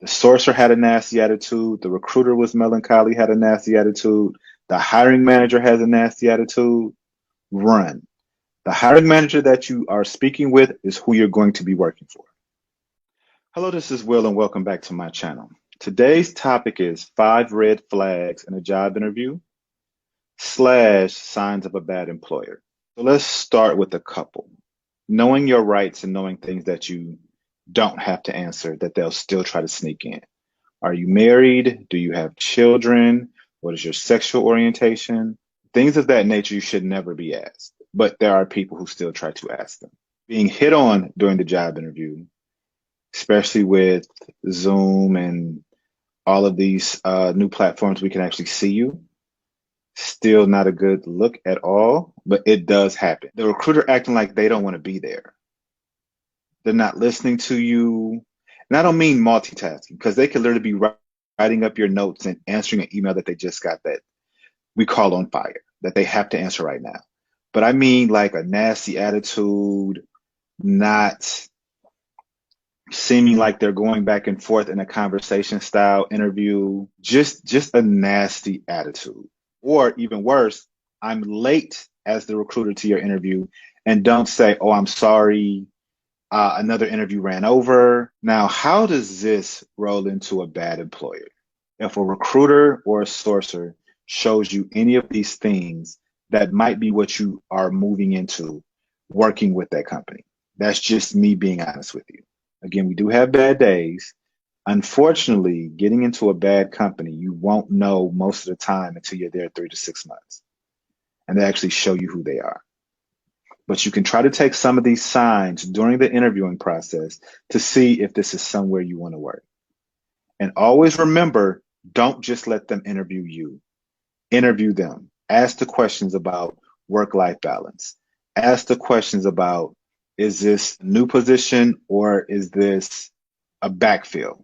The sourcer had a nasty attitude. The recruiter was melancholy, had a nasty attitude. The hiring manager has a nasty attitude. Run. The hiring manager that you are speaking with is who you're going to be working for. Hello, this is Will, and welcome back to my channel. Today's topic is 5 red flags in a job interview / signs of a bad employer. So let's start with a couple. Knowing your rights and knowing things that you don't have to answer that they'll still try to sneak in. Are you married? Do you have children? What is your sexual orientation? Things of that nature you should never be asked, but there are people who still try to ask them. Being hit on during the job interview, especially with Zoom and all of these new platforms, we can actually see you. Still not a good look at all, but it does happen. The recruiter acting like they don't want to be there. They're not listening to you. And I don't mean multitasking, because they could literally be writing up your notes and answering an email that they just got that we call on fire, that they have to answer right now. But I mean like a nasty attitude, not seeming like they're going back and forth in a conversation style interview, just a nasty attitude. Or even worse, I'm late as the recruiter to your interview, and don't say, oh, I'm sorry, another interview ran over. Now, how does this roll into a bad employer? If a recruiter or a sourcer shows you any of these things, that might be what you are moving into working with that company. That's just me being honest with you. Again, we do have bad days. Unfortunately, getting into a bad company, you won't know most of the time until you're there 3 to 6 months and they actually show you who they are. But you can try to take some of these signs during the interviewing process to see if this is somewhere you want to work. And always remember, don't just let them interview you. Interview them. Ask the questions about work-life balance. Ask the questions about, is this a new position or is this a backfill?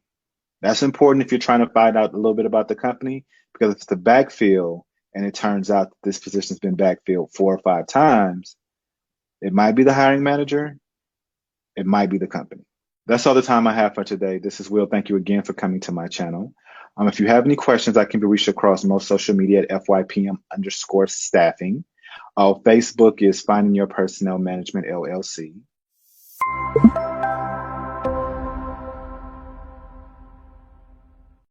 That's important if you're trying to find out a little bit about the company, because if it's a backfill and it turns out that this position's been backfilled 4 or 5 times, it might be the hiring manager, it might be the company. That's all the time I have for today. This is Will. Thank you again for coming to my channel. If you have any questions, I can be reached across most social media at FYPM_staffing. Facebook is Finding Your Personnel Management LLC.